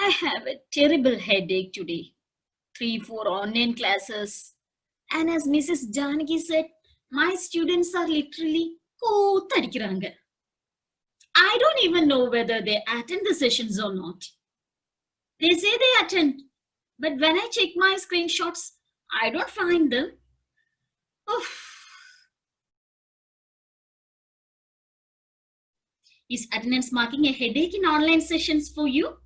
I have a terrible headache today. 3, 4 online classes. And as Mrs. Janaki said, my students are literally kootadikkiranga. I don't even know whether they attend the sessions or not. They say they attend, but when I check my screenshots, I don't find them. Oof. Is attendance marking a headache in online sessions for you?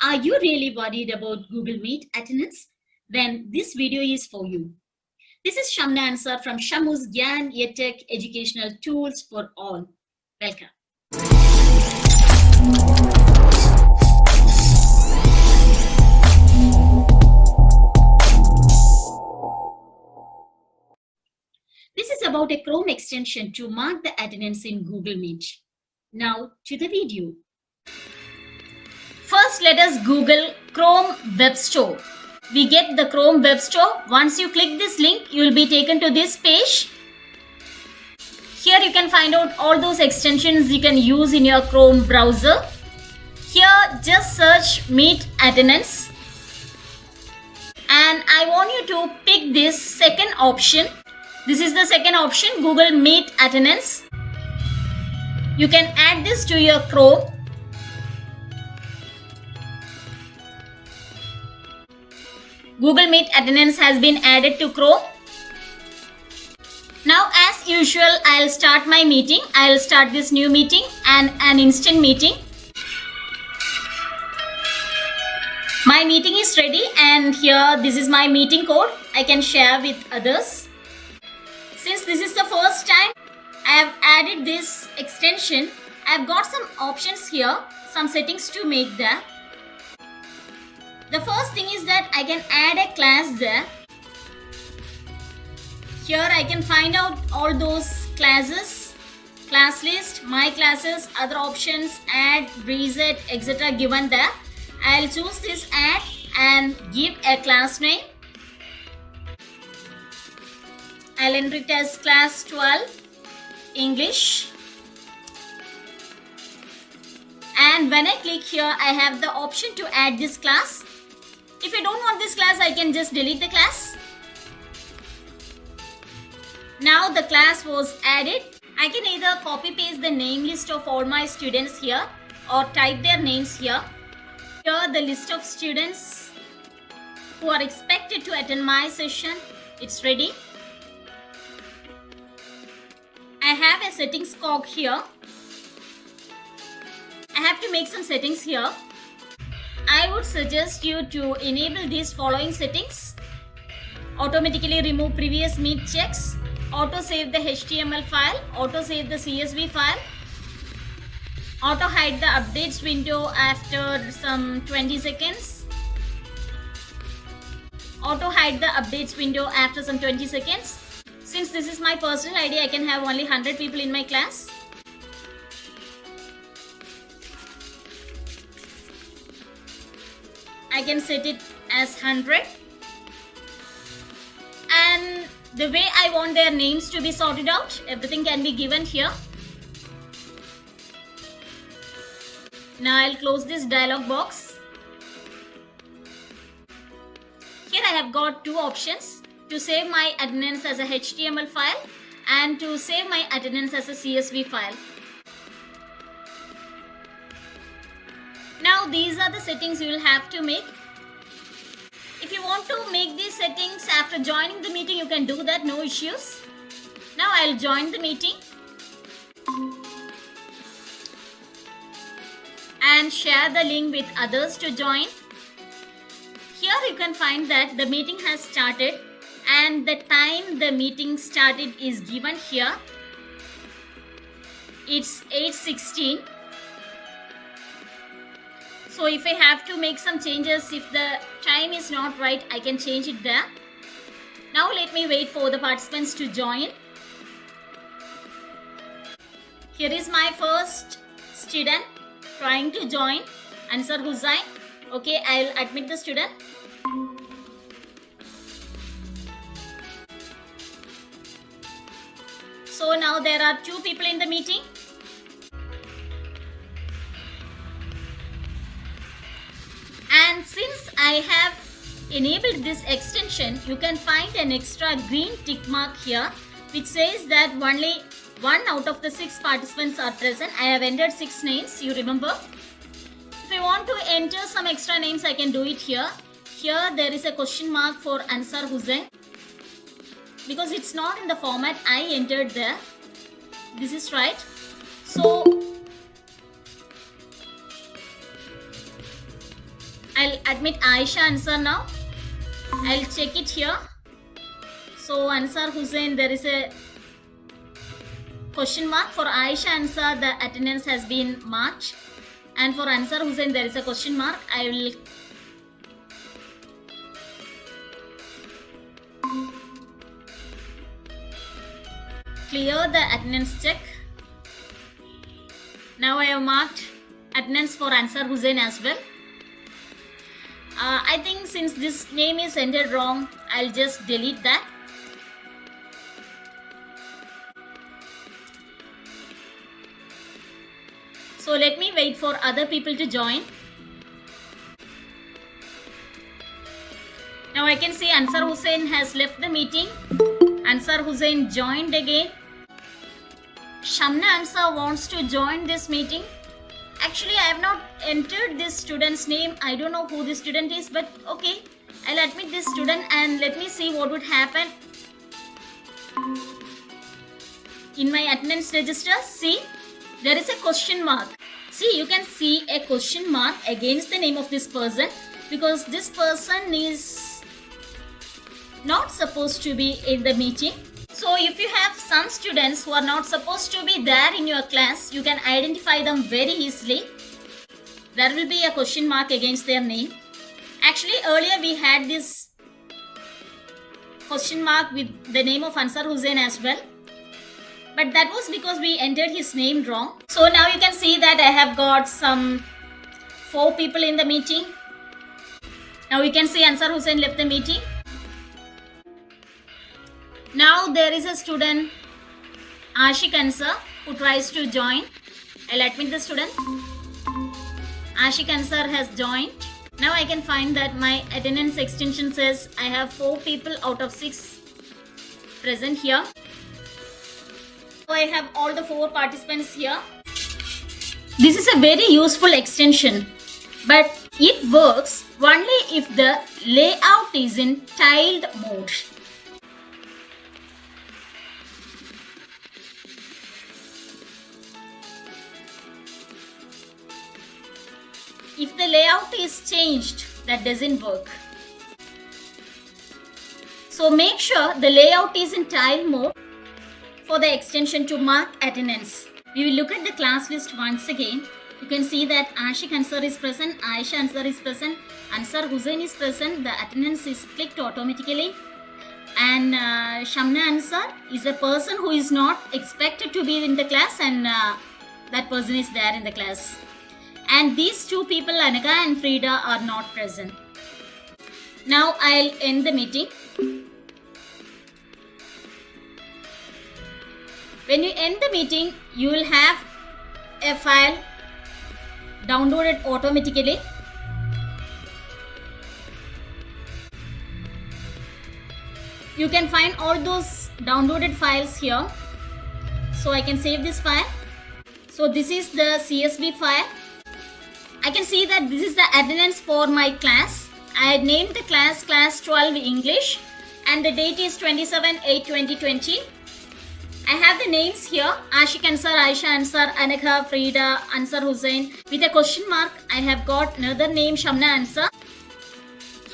Are you really worried about Google Meet attendance? Then this video is for you. This is Shamna Ansar from Shamu's Gyan EdTech Educational Tools for All. Welcome. This is about a Chrome extension to mark the attendance in Google Meet. Now to the video. First, let us Google Chrome Web Store. We get the Chrome Web Store. Once you click this link, you will be taken to this page. Here you can find out all those extensions you can use in your Chrome browser. Here just search Meet Attendance. And I want you to pick this second option. This is the second option, Google Meet Attendance. You can add this to your Chrome. Google Meet Attendance has been added to Chrome. Now, as usual, I'll start my meeting. I'll start this new meeting and an instant meeting. My meeting is ready, and here this is my meeting code. I can share with others. Since this is the first time I have added this extension, I've got some options here, some settings to make there. The first thing is that I can add a class there. Here I can find out all those classes, class list, my classes, other options, add, reset, etc. given there. I'll choose this add and give a class name. I'll enter it as class 12 English. And when I click here, I have the option to add this class. If I don't want this class, I can just delete the class. Now the class was added. I can either copy paste the name list of all my students here or type their names here. Here the list of students who are expected to attend my session. It's ready. I have a settings cog here. I have to make some settings here. I would suggest you to enable these following settings. Automatically remove previous meet checks. Auto save the HTML file. Auto save the CSV file. Auto hide the updates window after some 20 seconds. Auto hide the updates window after some 20 seconds. Since this is my personal ID, I can have only 100 people in my class. I can set it as 100. And the way I want their names to be sorted out, everything can be given here. Now I'll close this dialog box. Here I have got two options: to save my attendance as a HTML file and to save my attendance as a CSV file. Now these are the settings you will have to make. If you want to make these settings after joining the meeting, you can do that, no issues. Now I'll join the meeting and share the link with others to join. Here you can find that the meeting has started and the time the meeting started is given here. It's 8:16. So if I have to make some changes, if the time is not right, I can change it there. Now let me wait for the participants to join. Here is my first student trying to join, Ansar Hussain. Okay, I'll admit the student. So now there are two people in the meeting. I have enabled this extension, you can find an extra green tick mark here which says that only 1 out of the 6 participants are present. I have entered 6 names, you remember. If I want to enter some extra names, I can do it here. Here there is a question mark for Ansar Hussain because it's not in the format I entered there. This is right. So I'll admit Aisha Ansar now. I'll check it here. So Ansar Hussain, there is a question mark. For Aisha Ansar, the attendance has been marked, and for Ansar Hussain there is a question mark. I will clear the attendance check. Now I have marked attendance for Ansar Hussain as well. I think since this name is entered wrong, I'll just delete that. So let me wait for other people to join. Now I can see Ansar Hussain has left the meeting. Ansar Hussain joined again. Shamna Ansar wants to join this meeting. Actually, I have not entered this student's name. I don't know who this student is, but okay. I'll admit this student and let me see what would happen. In my attendance register, see, there is a question mark. See, you can see a question mark against the name of this person because this person is not supposed to be in the meeting. So if you have some students who are not supposed to be there in your class, you can identify them very easily. There will be a question mark against their name. Actually, earlier we had this question mark with the name of Ansar Hussain as well. But that was because we entered his name wrong. So now you can see that I have got some 4 people in the meeting. Now you can see Ansar Hussain left the meeting. Now there is a student, Ashik Ansar, who tries to join. I'll admit the student. Ashik Ansar has joined. Now I can find that my attendance extension says I have 4 people out of 6 present here. So I have all the 4 participants here. This is a very useful extension, but it works only if the layout is in tiled mode. If the layout is changed, that doesn't work. So make sure the layout is in tile mode for the extension to mark attendance. We will look at the class list once again. You can see that Ashik Ansar is present, Aisha Ansar is present, Ansar Hussain is present. The attendance is clicked automatically. And Shamna Ansar is a person who is not expected to be in the class, and that person is there in the class. And these 2 people, Anaka and Frida, are not present. Now I'll end the meeting. When you end the meeting, you will have a file downloaded automatically. You can find all those downloaded files here. So I can save this file. So this is the CSV file. I can see that this is the attendance for my class. I had named the class 12 English, and the date is 27/8/2020. I have the names here: Ashik Ansar, Aisha Ansar, Anaka, Frida, Ansar Hussain. With a question mark, I have got another name, Shamna Ansar.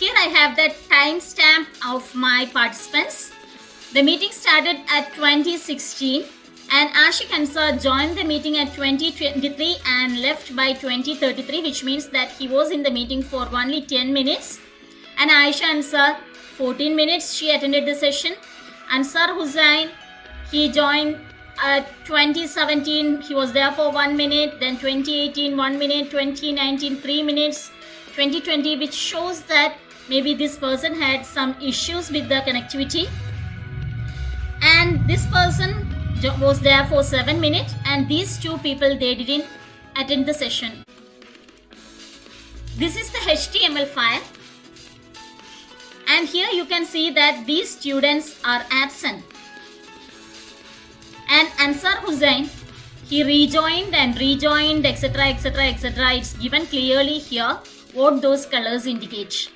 Here I have the timestamp of my participants. The meeting started at 2016. And Ashik Ansar joined the meeting at 2023 and left by 2033, which means that he was in the meeting for only 10 minutes. And Aisha Ansar, 14 minutes, she attended the session. Ansar Hussain, he joined at 2017, he was there for 1 minute, then 2018, 1 minute, 2019, 3 minutes, 2020, which shows that maybe this person had some issues with the connectivity. And this person was there for 7 minutes, and these 2 people, they didn't attend the session. This is the HTML file. And here you can see that these students are absent. And Ansar Hussain, he rejoined, etc., etc., etc. It's given clearly here what those colors indicate.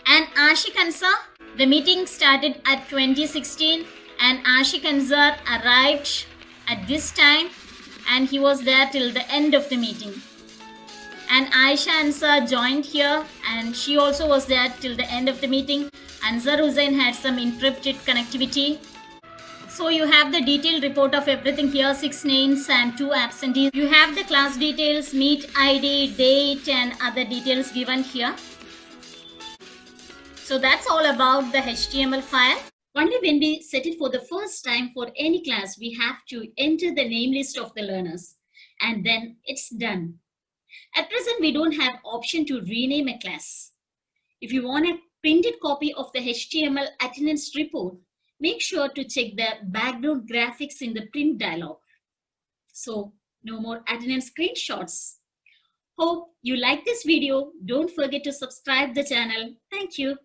And Ashik Ansar, the meeting started at 2016, and Ashik Ansar arrived at this time, and he was there till the end of the meeting. And Aisha Ansar joined here, and she also was there till the end of the meeting. Ansar Hussain had some interrupted connectivity. So you have the detailed report of everything here, 6 names and 2 absentees. You have the class details, meet ID, date, and other details given here. So that's all about the HTML file. Only when we set it for the first time for any class, we have to enter the name list of the learners, and then it's done. At present, we don't have option to rename a class. If you want a printed copy of the HTML attendance report, make sure to check the background graphics in the print dialog. So no more attendance screenshots. Hope you like this video. Don't forget to subscribe the channel. Thank you.